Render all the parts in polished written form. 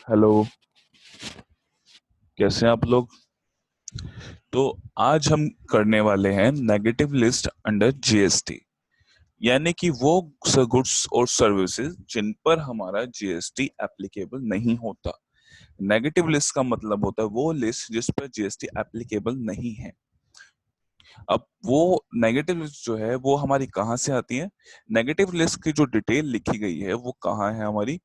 Hello. कैसे हैं आप लोग? तो आज हम करने वाले हैं नेगेटिव लिस्ट अंडर जीएसटी, यानी कि वो गुड्स और सर्विसेज जिन पर हमारा जीएसटी एप्लीकेबल नहीं होता। नेगेटिव लिस्ट का मतलब होता है वो लिस्ट जिस पर जीएसटी एप्लीकेबल नहीं है। अब वो नेगेटिव लिस्ट जो है वो हमारी कहाँ से आती है? नेगेटिव लिस्ट की जो डिटेल लिखी गई है वो कहाँ है? हमारी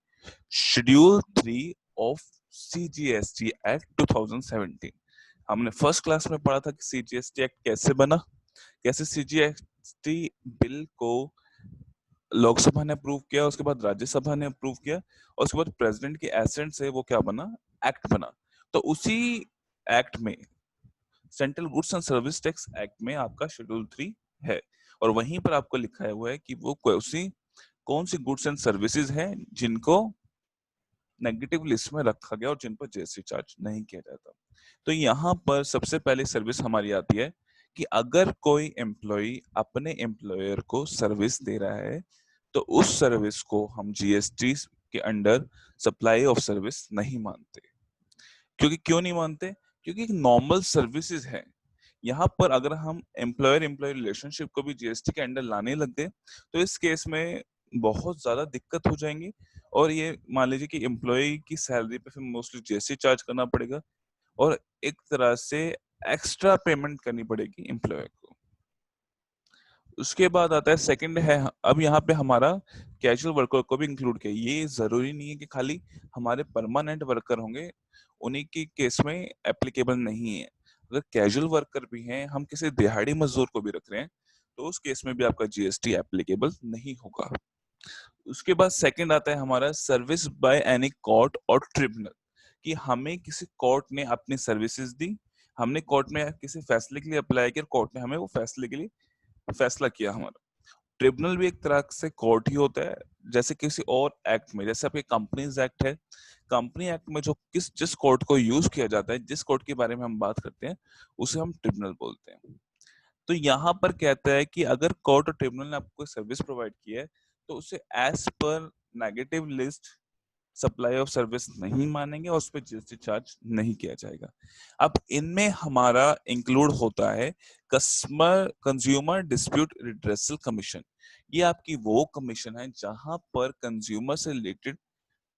शेड्यूल 3 ऑफ सीजीएसटी एक्ट 2017। हमने फर्स्ट क्लास में पढ़ा था कि सीजीएसटी एक्ट कैसे बना, कैसे सीजीएसटी बिल को लोकसभा ने अप्रूव किया, उसके बाद राज्यसभा ने अप्रूव किया, और उसके बाद प्रेसिडेंट की एसेंट से वो क्या बना? एक्ट बना। तो उसी एक्ट में, central goods and service tax act में आपका शेड्यूल 3 है, और वहीं पर आपको लिखा हुआ है कि वो कौन सी गुड्स एंड सर्विसेज हैं जिनको नेगेटिव लिस्ट में रखा गया और जिन पर जीएसटी चार्ज नहीं किया जाता। तो यहाँ पर सबसे पहले सर्विस हमारी आती है कि अगर कोई एम्प्लॉय अपने एम्प्लॉयर को सर्विस दे रहा है तो उस सर्विस को हम जीएसटी के अंडर सप्लाई ऑफ सर्विस नहीं मानते। क्योंकि क्यों नहीं मानते? क्योंकि एक नॉर्मल सर्विसेज है। यहाँ पर अगर हम एम्प्लॉयर एम्प्लॉय रिलेशनशिप को भी जीएसटी के अंडर लाने लग गए तो इस केस में बहुत ज्यादा दिक्कत हो जाएंगी, और ये मान लीजिए कि एम्प्लॉय की सैलरी पे फिर मोस्टली जीएसटी चार्ज करना पड़ेगा, और एक तरह से एक्स्ट्रा पेमेंट करनी पड़ेगी एम्प्लॉयर को। उसके बाद आता है सेकंड है, अब यहाँ पे हमारा कैजुअल वर्कर को भी इंक्लूड किया। ये जरूरी नहीं है कि खाली हमारे परमानेंट वर्कर होंगे, उन्हीं की केस में एप्लीकेबल नहीं है। अगर कैजुअल वर्कर भी हैं, हम किसी दिहाड़ी मजदूर को भी रख रहे हैं, तो उस केस में भी आपका जीएसटी एप्लीकेबल नहीं होगा। उसके बाद सेकंड आता है हमारा सर्विस बाय एनी कोर्ट और ट्रिब्यूनल, कि हमें किसी कोर्ट ने अपनी सर्विसेज दी, हमने कोर्ट में किसी फैसले के लिए अप्लाई किया, कोर्ट ने हमें वो फैसले के लिए फैसला किया हमारा। ट्रिब्यूनल भी एक तरह से कोर्ट ही होता है, जैसे किसी और एक्ट में, जैसे आपके कंपनीज एक्ट है, कंपनी एक्ट में जो जिस कोर्ट को यूज किया जाता है, जिस कोर्ट के बारे में हम बात करते हैं, उसे हम ट्रिब्यूनल बोलते हैं। तो यहाँ पर कहता है कि अगर कोर्ट और ट्रिब्यूनल ने आपको सर्विस प्रोवाइड की है तो उसे एज पर negative list supply of service नहीं मानेंगे और उस पर जीएसटी चार्ज नहीं किया जाएगा। अब इनमें हमारा इंक्लूड होता है customer consumer dispute redressal commission. ये आपकी वो कमीशन है जहां पर कंज्यूमर से रिलेटेड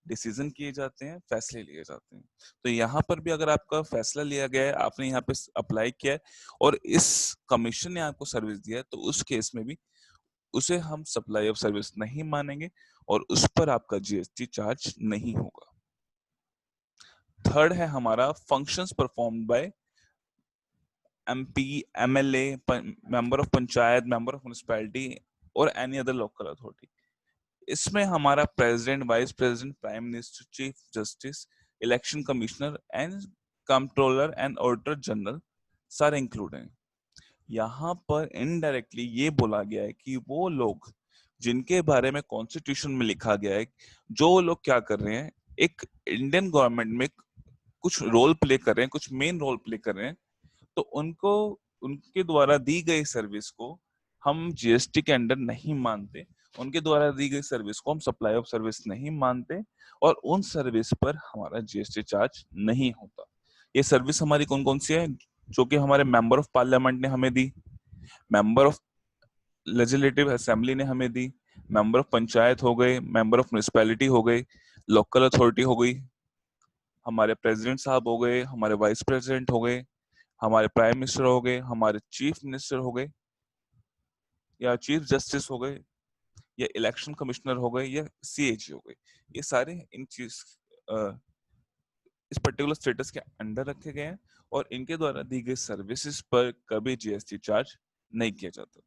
डिसीजन किए जाते हैं, फैसले लिए जाते हैं। तो यहाँ पर भी अगर आपका फैसला लिया गया है, आपने यहाँ पे अप्लाई किया है और इस कमीशन ने आपको सर्विस दिया है, तो उस केस में भी उसे हम सप्लाई ऑफ सर्विस नहीं मानेंगे और उस पर आपका जीएसटी चार्ज नहीं होगा। थर्ड है हमारा functions performed by MP, MLA, member of panchayat, member of municipality और एनी अदर लोकल अथॉरिटी। इसमें हमारा president, vice president, prime minister, chief justice, election commissioner and controller and auditor general सारे include हैं। यहाँ पर इनडायरेक्टली ये बोला गया है कि वो लोग जिनके बारे में कॉन्स्टिट्यूशन में लिखा गया है, जो लोग क्या कर रहे हैं, एक इंडियन गवर्नमेंट में कुछ रोल प्ले कर रहे हैं, कुछ मेन रोल प्ले कर रहे हैं, तो उनको, उनके द्वारा दी गई सर्विस को हम जीएसटी के अंडर नहीं मानते, उनके द्वारा दी गई सर्विस को हम सप्लाई ऑफ सर्विस नहीं मानते, और उन सर्विस पर हमारा जीएसटी चार्ज नहीं होता। ये सर्विस हमारी कौन कौन सी है? जो कि हमारे मेंबर ऑफ पार्लियामेंट ने हमें दी, मेंबर ऑफ लेजिस्लेटिव असेंबली ने हमें दी, मेंबर ऑफ पंचायत हो गए, मेंबर ऑफ म्युनिसिपैलिटी हो गई, लोकल अथॉरिटी हो गई, हमारे प्रेसिडेंट साहब हो गए, हमारे वाइस प्रेसिडेंट हो गए, हमारे प्राइम मिनिस्टर हो गए, हमारे चीफ मिनिस्टर हो गए, या चीफ जस्टिस हो गए, या इलेक्शन कमिश्नर हो गए, या सीएजी हो गए। ये सारे इन चीज इस पर्टिकुलर स्टेटस के अंडर रखे गए हैं, और इनके द्वारा दी गई सर्विसेज पर कभी जीएसटी चार्ज नहीं किया जाता।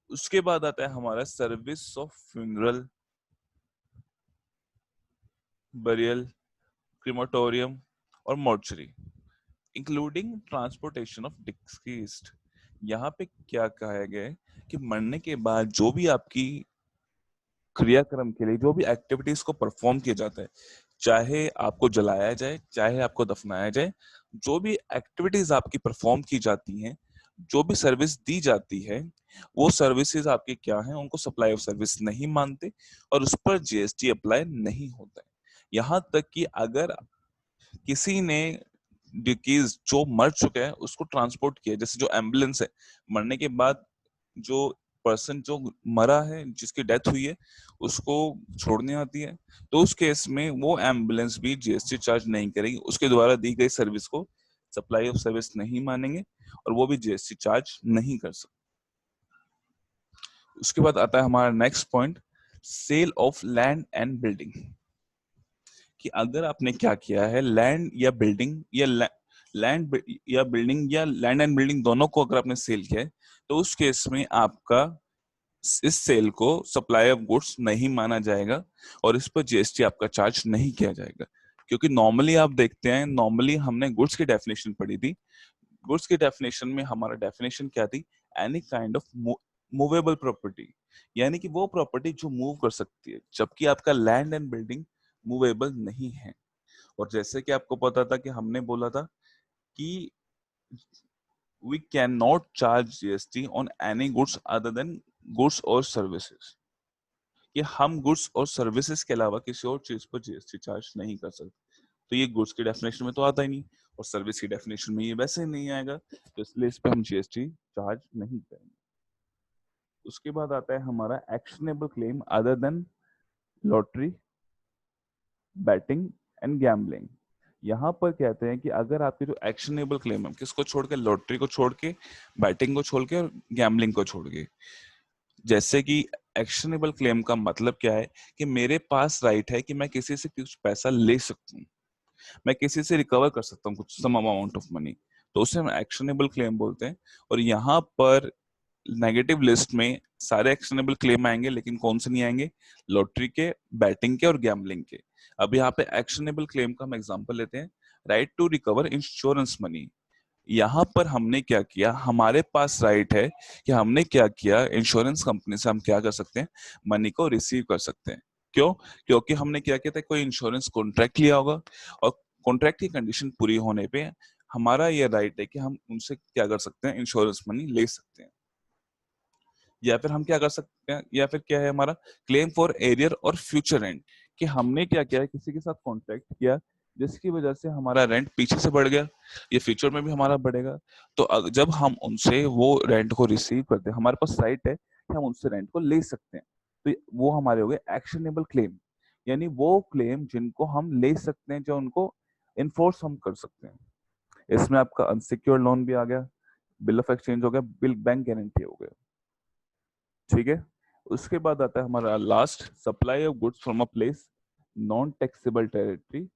उसके बाद आता है हमारा सर्विस ऑफ फ्यूनरल, बरियल, क्रिमाटोरियम और mortuary, including transportation of deceased. यहाँ पे क्या कहा गया है कि मरने के बाद जो भी आपकी क्रियाक्रम के लिए जो भी एक्टिविटीज को परफॉर्म किया जाता है, चाहे आपको जलाया जाए, चाहे आपको दफनाया जाए, जो भी एक्टिविटीज आपकी परफॉर्म की जाती हैं, जो भी सर्विस दी जाती है, वो सर्विसेज आपके क्या हैं, उनको सप्लाई ऑफ सर्विस नहीं मानते और उस पर जीएसटी अप्लाई नहीं होता है। यहाँ तक कि अगर किसी ने डिकीज जो मर चुका है उसको ट्रांसपोर्ट किया, जैसे जो एम्बुलेंस है, मरने के बाद जो पर्सन जो मरा है, जिसकी डेथ हुई है, उसको छोड़ने आती है, तो उस केस में वो एम्बुलेंस भी जीएसटी चार्ज नहीं करेगी, उसके द्वारा दी गई सर्विस को सप्लाई ऑफ सर्विस नहीं मानेंगे और वो भी जीएसटी चार्ज नहीं कर सकते। उसके बाद आता है हमारा next point, sale of land and building. कि अगर आपने क्या किया है, लैंड या बिल्डिंग या लैंड या बिल्डिंग या लैंड एंड बिल्डिंग दोनों को अगर आपने सेल किया है, तो उस केस में आपका इस सेल को सप्लाई ऑफ गुड्स नहीं माना जाएगा और इस पर जीएसटी आपका चार्ज नहीं किया जाएगा। क्योंकि नॉर्मली आप देखते हैं, नॉर्मली हमने गुड्स की डेफिनेशन पढ़ी थी। गुड्स की डेफिनेशन में हमारा डेफिनेशन क्या थी, any kind of movable property, यानी कि वो प्रॉपर्टी जो मूव कर सकती है, जबकि आपका लैंड एंड बिल्डिंग मूवेबल नहीं है। और जैसे कि आपको पता था कि हमने बोला था कि we cannot charge GST on any goods other than goods और सर्विसेज, कि हम गुड्स और सर्विसेज के अलावा किसी और चीज पर जीएसटी चार्ज नहीं कर सकते। तो ये गुड्स की डेफिनेशन में तो आता ही नहीं, और सर्विस की डेफिनेशन में ये वैसे ही नहीं आएगा, तो इसलिए इस पे हम जीएसटी चार्ज नहीं करेंगे। उसके बाद आता है हमारा actionable claim other than lottery, batting and gambling. यहाँ पर कहते हैं कि अगर आपके जो एक्शनेबल क्लेम है, किसको छोड़ के, लॉटरी को छोड़ के, बैटिंग को छोड़ के और गैम्बलिंग को छोड़ के। जैसे कि एक्शनेबल क्लेम का मतलब क्या है, कि मेरे पास राइट है कि मैं किसी से कुछ पैसा ले सकता हूँ, मैं किसी से रिकवर कर सकता हूँ कुछ सम अमाउंट ऑफ मनी, तो उसे हम एक्शनेबल क्लेम बोलते हैं। और यहाँ पर नेगेटिव लिस्ट में सारे एक्शनेबल क्लेम आएंगे, लेकिन कौन से नहीं आएंगे, लॉटरी के, बैटिंग के और गैम्बलिंग के। अब यहाँ पे एक्शनेबल क्लेम का हम एग्जांपल लेते हैं, right to recover insurance money. यहाँ पर हमने क्या किया, हमारे पास राइट है कि हमने क्या किया, इंश्योरेंस कंपनी से हम क्या कर सकते हैं, मनी को रिसीव कर सकते हैं। क्यों? क्योंकि हमने क्या किया था, कोई इंश्योरेंस कॉन्ट्रैक्ट लिया होगा, और कॉन्ट्रैक्ट की कंडीशन पूरी होने पे हमारा ये राइट है कि हम उनसे क्या कर सकते हैं, इंश्योरेंस मनी ले सकते हैं। या फिर हम क्या कर सकते हैं, या फिर क्या है हमारा, क्लेम फॉर एरियर और फ्यूचर रेंट, कि हमने क्या किया है, किसी के साथ कॉन्ट्रैक्ट किया जिसकी वजह से हमारा रेंट पीछे से बढ़ गया, ये फ्यूचर में भी हमारा बढ़ेगा, तो जब हम उनसे वो रेंट को रिसीव करते हैं, हमारे पास राइट है कि हम उनसे रेंट को ले सकते हैं। तो वो हमारे हो गए एक्शनेबल क्लेम, यानी वो क्लेम जिनको हम ले सकते हैं, जो उनको इन्फोर्स हम कर सकते हैं। इसमें आपका अनसिक्योर्ड लोन भी आ गया, बिल ऑफ एक्सचेंज हो गया, बिल बैंक गारंटी हो गया। ठीक है। उसके बाद आता है हमारा last, supply of goods from a place non taxable territory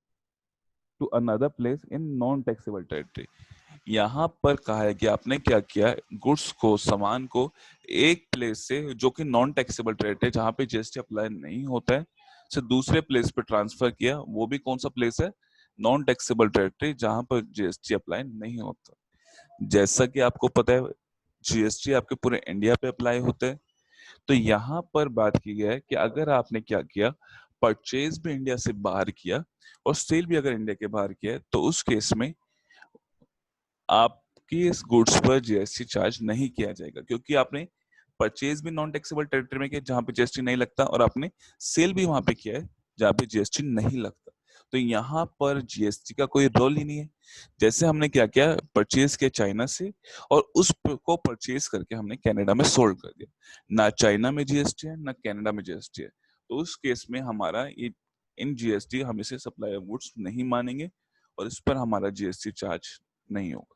to another place in non taxable territory. यहाँ पर कहा है कि आपने क्या किया, गुड्स को, सामान को एक प्लेस से जो कि नॉन टैक्सेबल टेरिटरी, जहाँ पे जीएसटी अप्लाई नहीं होता है, से दूसरे प्लेस पे ट्रांसफर किया। वो भी कौन सा प्लेस है, नॉन टैक्सेबल टेरिटरी, जहाँ पर जीएसटी अप्लाई नहीं होता। जैसा कि आपको पता है, जीएसटी आपके पूरे इंडिया पे अप्लाई होता है। तो यहाँ पर बात की गई है कि अगर आपने क्या किया, परचेज भी इंडिया से बाहर किया और सेल भी अगर इंडिया के बाहर किया है, तो उस केस में आपकी इस गुड्स पर जीएसटी चार्ज नहीं किया जाएगा, क्योंकि आपने परचेज भी नॉन टैक्सेबल टेरिटरी में किया जहां पे जीएसटी नहीं लगता, और आपने सेल भी वहां पे किया है जहां पे जीएसटी नहीं लगता। तो यहाँ पर जीएसटी का कोई रोल ही नहीं है। जैसे हमने क्या किया, परचेज किया चाइना से, और उसको परचेज करके हमने कनाडा में सोल्ड कर दिया, ना चाइना में जीएसटी है ना कनाडा में जीएसटी है, तो उस केस में हमारा ये इन जीएसटी हम इसे सप्लाई ऑफ गुड्स नहीं मानेंगे और इस पर हमारा जीएसटी चार्ज नहीं होगा।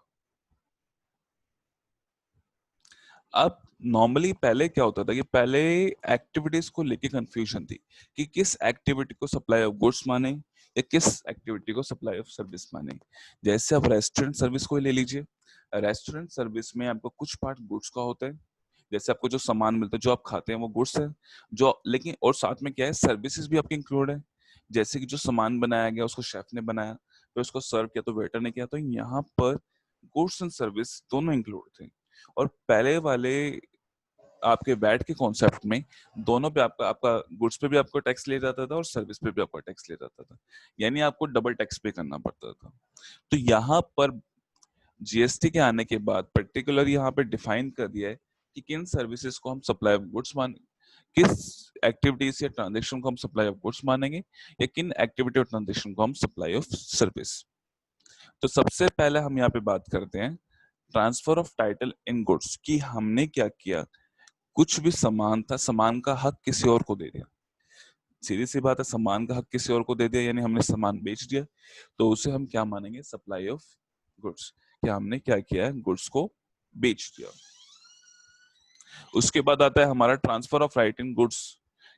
अब नॉर्मली पहले क्या होता था, कि पहले एक्टिविटीज को लेके कंफ्यूजन थी कि किस एक्टिविटी को सप्लाई ऑफ गुड्स माने या किस एक्टिविटी को सप्लाई ऑफ सर्विस माने। जैसे आप रेस्टोरेंट सर्विस को ही ले लीजिए, रेस्टोरेंट सर्विस में आपको कुछ पार्ट गुड्स का होता है, जैसे आपको जो सामान मिलता है, जो आप खाते हैं, वो गुड्स है, जो लेकिन और साथ में क्या है, सर्विसेज भी आपके इंक्लूड है। जैसे कि जो सामान बनाया गया उसको शेफ ने बनाया, फिर उसको सर्व किया तो वेटर ने किया, तो यहाँ पर गुड्स एंड सर्विस दोनों इंक्लूड थे। और पहले वाले आपके वैट के कॉन्सेप्ट में दोनों पे आपका आपका गुड्स पे भी आपको टैक्स ले जाता था और सर्विस पे भी आपको टैक्स ले जाता था, यानी आपको डबल टैक्स पे करना पड़ता था। तो यहाँ पर जीएसटी के आने के बाद पर्टिकुलर यहाँ पे डिफाइन कर दिया है कि किन सर्विसेज को हम सप्लाई ऑफ गुड्स मान, किस एक्टिविटीज या ट्रांजेक्शन को हम सप्लाई ऑफ गुड्स मानेंगे या किन एक्टिविटी और ट्रांजेक्शन को हम सप्लाई ऑफ सर्विस। तो सबसे पहले हम यहाँ पे बात करते हैं transfer of title in goods, कि हमने क्या किया, कुछ भी सामान था, सामान का हक किसी और को दे दिया। सीधी सी बात है, सामान का हक किसी और को दे दिया यानी हमने सामान बेच दिया, तो उसे हम क्या मानेंगे, सप्लाई ऑफ गुड्स, कि हमने क्या किया है, गुड्स को बेच दिया। उसके बाद आता है हमारा transfer of right in goods,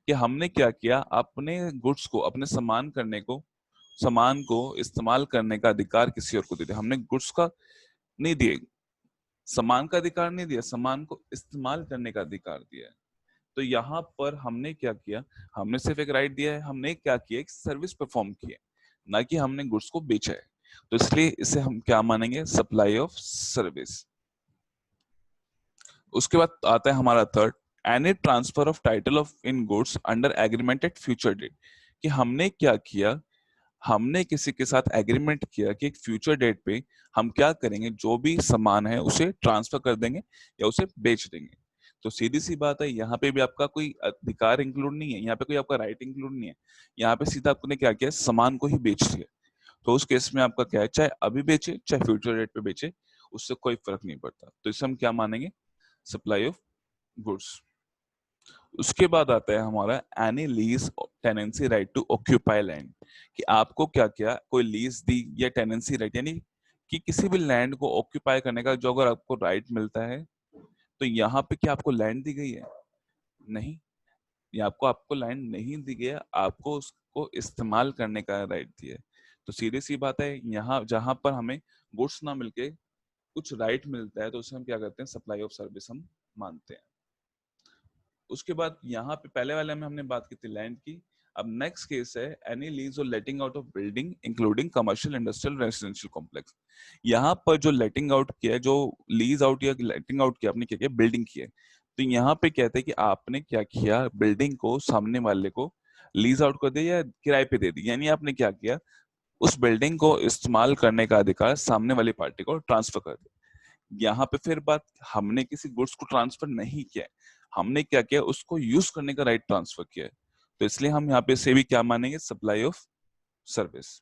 कि हमने क्या किया, अपने गुड्स को, अपने सामान को इस्तेमाल करने का अधिकार किसी और को दे दिया। हमने गुड्स का नहीं दिए, सामान का अधिकार नहीं दिया, सामान को इस्तेमाल करने का अधिकार दिया है। तो यहाँ पर हमने क्या किया, हमने सिर्फ एक राइट दिया है, हमने क्या किया, एक सर्विस परफॉर्म की है, ना कि हमने गुड्स को बेचा है। तो इसलिए इसे हम क्या मानेंगे, सप्लाई ऑफ सर्विस। उसके बाद आता है हमारा third, any transfer of title of in goods under agreement at future date, कि हमने क्या किया, हमने किसी के साथ एग्रीमेंट किया कि एक फ्यूचर डेट पे हम क्या करेंगे, जो भी सामान है उसे ट्रांसफर कर देंगे या उसे बेच देंगे। तो सीधी सी बात है, यहाँ पे भी आपका कोई अधिकार इंक्लूड नहीं है, यहाँ पे कोई आपका राइट इंक्लूड नहीं है, यहाँ पे सीधा आपने क्या किया, सामान को ही बेच दिया। तो उस केस में आपका क्या है, चाहे अभी बेचे चाहे फ्यूचर डेट पे बेचे, उससे कोई फर्क नहीं पड़ता। तो इसे हम क्या मानेंगे, सप्लाई ऑफ गुड्स। उसके बाद आता है हमारा any lease tenancy right to occupy land, कि आपको क्या किया, कोई लीज दी या टेनेंसी राइट, यानी कि किसी भी लैंड को ऑक्यूपाई करने का जो अगर आपको राइट मिलता है, तो यहाँ पे क्या आपको लैंड दी गई है, नहीं, ये आपको आपको लैंड नहीं दी गई है, आपको उसको इस्तेमाल करने का राइट दिया है। तो सीधी सी बात है, यहाँ जहां पर हमें गुड्स ना मिलके कुछ राइट मिलता है, तो उसे हम क्या करते हैं, सप्लाई ऑफ सर्विस हम मानते हैं। उसके बाद यहाँ पे पहले वाले में हमने बात की थी लैंड की। अब नेक्स्ट केस है एनी लीज और लेटिंग out of building including commercial, industrial, residential complex. यहाँ पर जो लेटिंग आउट किया है, जो लीज आउट या लेटिंग आउट किया, आपने क्या किया, बिल्डिंग की है। तो यहाँ पे कहते हैं कि आपने क्या किया, बिल्डिंग को सामने वाले को लीज आउट कर दिया या किराए पे दे दी, यानी आपने क्या किया, उस बिल्डिंग को इस्तेमाल करने का अधिकार सामने वाली पार्टी को ट्रांसफर कर दिया। यहाँ पे फिर बात, हमने किसी गुड्स को ट्रांसफर नहीं किया, हमने क्या किया, उसको यूज करने का राइट ट्रांसफर किया है। तो इसलिए हम यहाँ पे से भी क्या मानेंगे, supply of service.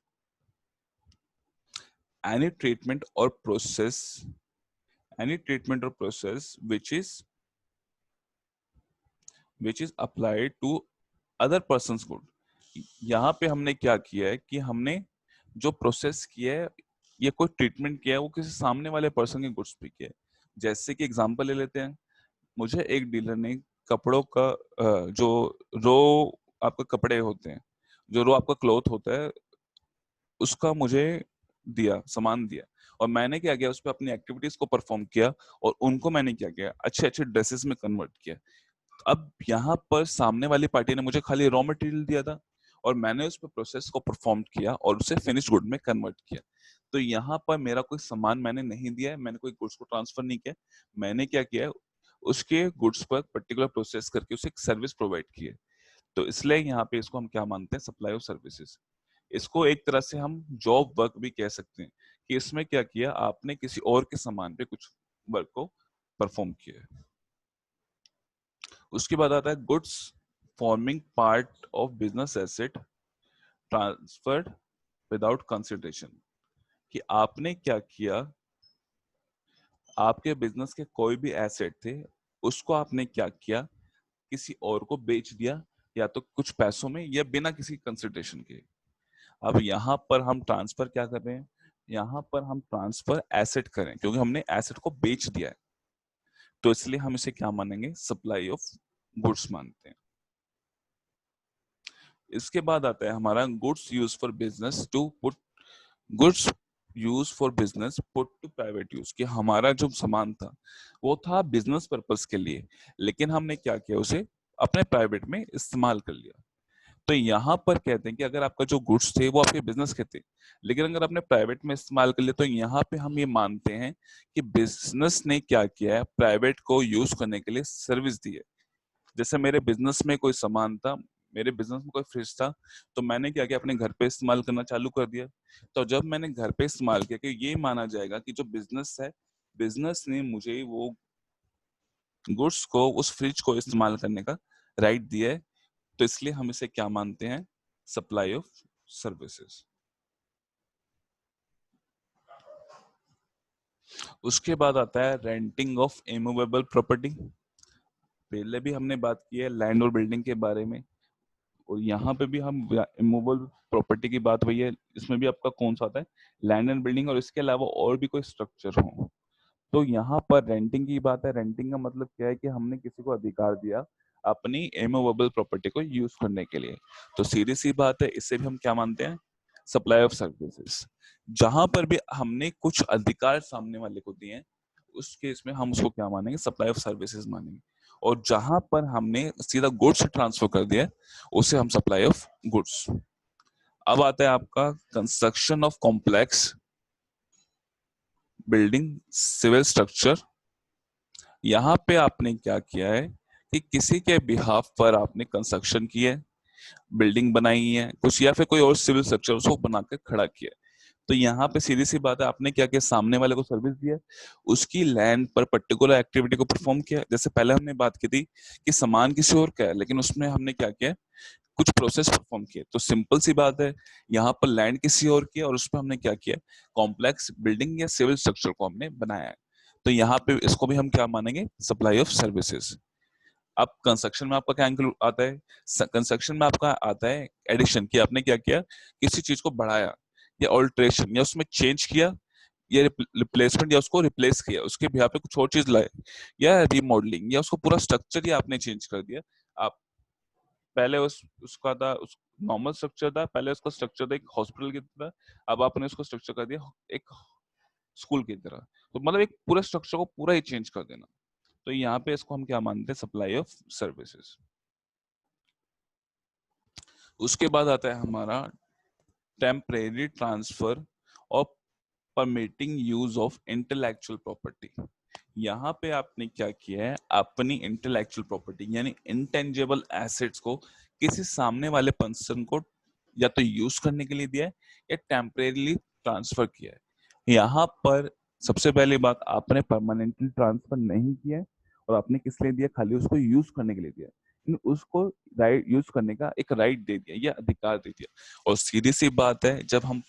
Any treatment or process, any treatment or process which is applied to other persons good. यहाँ पे हमने क्या किया है कि हमने जो प्रोसेस किया है या कोई ट्रीटमेंट किया है, वो किसी सामने वाले पर्सन के गुड्स पे किया है। जैसे कि एग्जांपल ले लेते हैं, मुझे एक डीलर ने कपड़ों का जो रो आपका कपड़े होते हैं, जो रो आपका क्लॉथ होता है, उसका मुझे दिया, सामान दिया, और मैंने क्या किया, उस पर अपनी एक्टिविटीज को परफॉर्म किया और उनको मैंने क्या किया, अच्छे अच्छे ड्रेसेस में कन्वर्ट किया। अब यहाँ पर सामने वाली पार्टी ने मुझे खाली रॉ मटेरियल दिया था और मैंने उस पर प्रोसेस को परफॉर्म किया और उसे फिनिश गुड में कन्वर्ट किया। तो यहाँ पर मेरा कोई सामान मैंने नहीं दिया है, मैंने कोई गुड्स को ट्रांसफर नहीं किया, मैंने क्या किया, उसके गुड्स पर पर्टिकुलर प्रोसेस करके उसे एक सर्विस प्रोवाइड की है। तो इसलिए यहाँ पे इसको हम क्या मानते हैं, सप्लाई ऑफ सर्विसेज। इसको एक तरह से हम जॉब वर्क भी कह सकते हैं, कि इसमें क्या किया, आपने किसी और के सामान पे कुछ वर्क को परफॉर्म किया है। उसके बाद आता है goods forming part of business asset transferred without consideration, कि आपने क्या किया, आपके बिजनेस के कोई भी एसेट थे, उसको आपने क्या किया, किसी और को बेच दिया, या तो कुछ पैसों में या बिना किसी कंसिडरेशन के। अब यहाँ पर हम ट्रांसफर क्या कर रहे हैं, यहाँ पर हम ट्रांसफर एसेट करें, क्योंकि हमने एसेट को बेच दिया है, तो इसलिए हम इसे क्या मानेंगे, सप्लाई ऑफ गुड्स मानते हैं। इसके बाद आता है हमारा goods use for business to put, goods use for business put to private use, कि हमारा जो सामान था वो था बिजनेस पर्पस के लिए, लेकिन हमने क्या किया, उसे अपने प्राइवेट में इस्तेमाल कर लिया। तो यहाँ पर कहते हैं कि अगर आपका जो गुड्स थे वो आपके बिजनेस के थे, लेकिन अगर आपने प्राइवेट में इस्तेमाल कर लिया, तो यहाँ पे हम ये मानते हैं कि बिजनेस ने क्या किया है, प्राइवेट को यूज करने के लिए सर्विस दी है। जैसे मेरे बिजनेस में कोई सामान था, मेरे बिजनेस में कोई फ्रिज था, तो मैंने क्या किया, अपने घर पे इस्तेमाल करना चालू कर दिया। तो जब मैंने घर पे इस्तेमाल किया, कि ये माना जाएगा कि जो बिजनेस है, बिजनेस ने मुझे वो गुड्स को, उस फ्रिज को इस्तेमाल करने का राइट दिया है, तो इसलिए हम इसे क्या मानते हैं? Supply of services. उसके बाद आता है रेंटिंग ऑफ इमूवेबल प्रॉपर्टी। पहले भी हमने बात की है लैंड और बिल्डिंग के बारे में, और यहाँ पे भी हम इमूवेबल प्रॉपर्टी की बात वही है। इसमें भी आपका कौन सा आता है? लैंड एंड बिल्डिंग, और इसके अलावा और भी कोई स्ट्रक्चर हो। तो यहाँ पर रेंटिंग की बात है। रेंटिंग का मतलब क्या है? कि हमने किसी को अधिकार दिया अपनी इमूवेबल प्रॉपर्टी को यूज करने के लिए। तो सीधी सी बात है, इसे भी हम क्या मानते हैं? Supply of services. जहां पर भी हमने कुछ अधिकार सामने वाले को दिए हैं, उस केस में हम उसको क्या मानेंगे? सप्लाई ऑफ सर्विसेज मानेंगे। और जहां पर हमने सीधा गुड्स ट्रांसफर कर दिया है, उसे हम सप्लाई ऑफ गुड्स। अब आता है आपका construction of complex building civil structure. यहाँ पे आपने क्या किया है कि किसी के बिहाफ पर आपने कंस्ट्रक्शन की है, बिल्डिंग बनाई है कुछ, या फिर कोई और सिविल स्ट्रक्चर उसको बनाकर खड़ा किया है। तो यहाँ पे सीधी सी बात है, आपने क्या किया? सामने वाले को सर्विस दिया, उसकी लैंड पर पर्टिकुलर एक्टिविटी को परफॉर्म किया। जैसे पहले हमने बात की थी कि सामान किसी और का है, लेकिन उसमें हमने क्या किया? कुछ प्रोसेस परफॉर्म किए। तो सिंपल सी बात है, यहाँ पर लैंड किसी और की है और उसमें हमने क्या किया? कॉम्प्लेक्स बिल्डिंग या सिविल स्ट्रक्चर को हमने बनाया है। तो यहाँ पे इसको भी हम क्या मानेंगे? Supply of services. अब कंस्ट्रक्शन में आपका क्या इंक्लूड आता है? कंस्ट्रक्शन में आपका आता है एडिशन, कि आपने क्या किया? किसी चीज को बढ़ाया, या ऑल्ट्रेशन, या उसमें चेंज किया, या रिप्लेसमेंट, या उसको रिप्लेस किया, उसके यहाँ पे कुछ और चीज लाए, या रिमॉडलिंग, या उसको पूरा स्ट्रक्चर ही आपने चेंज कर दिया। आप पहले उसका था उस नॉर्मल स्ट्रक्चर था, पहले उसका स्ट्रक्चर था एक हॉस्पिटल की तरह, अब आपने उसको स्ट्रक्चर कर दिया एक स्कूल की तरह। तो मतलब एक पूरे स्ट्रक्चर को पूरा ही चेंज कर देना। तो यहाँ पे इसको हम क्या मानते हैं? Supply of services. उसके बाद आता है हमारा temporary transfer of permitting use of intellectual property. यहाँ पे आपने क्या किया है? अपनी इंटेलेक्चुअल प्रॉपर्टी यानी इंटेंजिबल एसेट्स को किसी सामने वाले पर्सन को या तो यूज करने के लिए दिया है, या टेम्परेरीली ट्रांसफर किया है। यहाँ पर सबसे पहली बात, आपने परमानेंटली ट्रांसफर नहीं किया है, और आपने किस लिए दिया? खाली उसको यूज करने के लिए दिया, उसको राइट यूज करने का एक राइट दे दिया या अधिकार दे दिया। और सीधी सी बात है, जब हम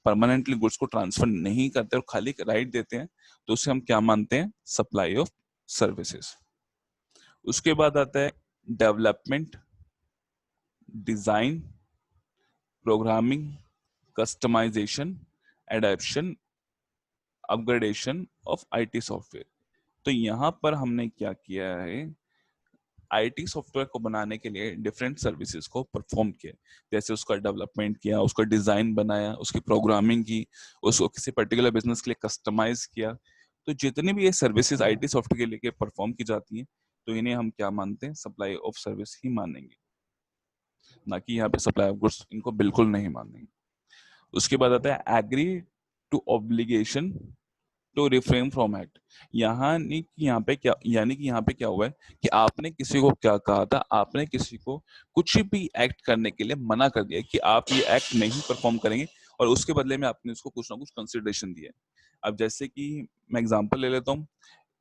परमानेंटली गुड्स को ट्रांसफर नहीं करते और खाली राइट देते हैं, तो उसे हम क्या मानते हैं? Supply of services. उसके बाद आता है development, design, programming, customization, adaptation, upgradation of IT software. तो यहाँ पर हमने क्या किया है? आईटी सॉफ्टवेयर को बनाने के लिए डिफरेंट सर्विसेज को परफॉर्म किया। जैसे उसका डेवलपमेंट किया, उसका डिजाइन बनाया, उसकी प्रोग्रामिंग की, उसको किसी पर्टिकुलर बिजनेस के लिए कस्टमाइज किया। तो जितनी भी ये सर्विसेज आईटी सॉफ्टवेयर के लिए परफॉर्म की जाती हैं, तो इन्हें हम क्या मानते हैं? सप्लाई ऑफ सर्विस ही मानेंगे, ना कि यहाँ पे सप्लाई ऑफ गुड्स। इनको बिल्कुल नहीं मानेंगे। उसके बाद आता है agree to obligation to refrain from act. यहाँ नहीं कि यहाँ पे क्या, यानी कि यहाँ पे क्या हुआ है कि आपने किसी को क्या कहा था? आपने किसी को कुछ भी एक्ट करने के लिए मना कर दिया कि आप ये एक्ट नहीं परफॉर्म करेंगे, और उसके बदले में आपने उसको कुछ ना कुछ कंसिडरेशन दिया है। अब जैसे कि मैं एग्जांपल ले लेता हूँ।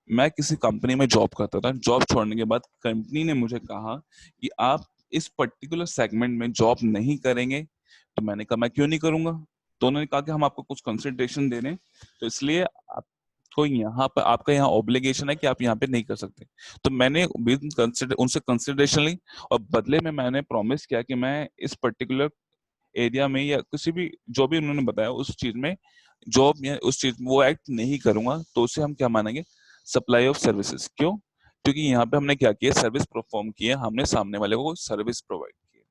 मैं किसी कंपनी में जॉब करता था, जॉब छोड़ने के बाद कंपनी ने मुझे कहा कि आप इस पर्टिकुलर सेगमेंट में जॉब नहीं करेंगे। तो मैंने कहा मैं क्यों नहीं करूंगा? तो उन्होंने कहा कि हम आपको कुछ कंसिडरेशन दे रहे हैं, तो इसलिए आपको यहाँ पर आपका यहाँ ऑब्लिगेशन है कि आप यहाँ पे नहीं कर सकते। तो मैंने उनसे कंसिडरेशन ली, और बदले में मैंने प्रॉमिस किया कि मैं इस पर्टिकुलर एरिया में या किसी भी जो भी उन्होंने बताया उस चीज में जॉब या उस चीज वो एक्ट नहीं करूंगा। तो उसे हम क्या मानेंगे? Supply of services. क्यों? क्योंकि यहाँ पे हमने क्या किया? सर्विस परफॉर्म की है, हमने सामने वाले को सर्विस प्रोवाइड की है।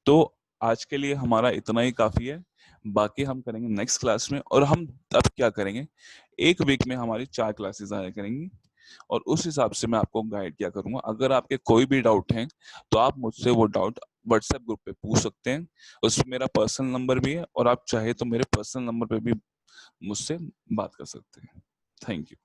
तो आज के लिए हमारा इतना ही काफी है। बाकी हम करेंगे नेक्स्ट क्लास में। और हम अब क्या करेंगे? एक वीक में हमारी 4 क्लासेस आया करेंगी, और उस हिसाब से मैं आपको गाइड किया करूंगा। अगर आपके कोई भी डाउट है, तो आप मुझसे वो डाउट व्हाट्सएप ग्रुप पे पूछ सकते हैं। उसमें मेरा पर्सनल नंबर भी है, और आप चाहे तो मेरे पर्सनल नंबर पे भी मुझसे बात कर सकते हैं। Thank you.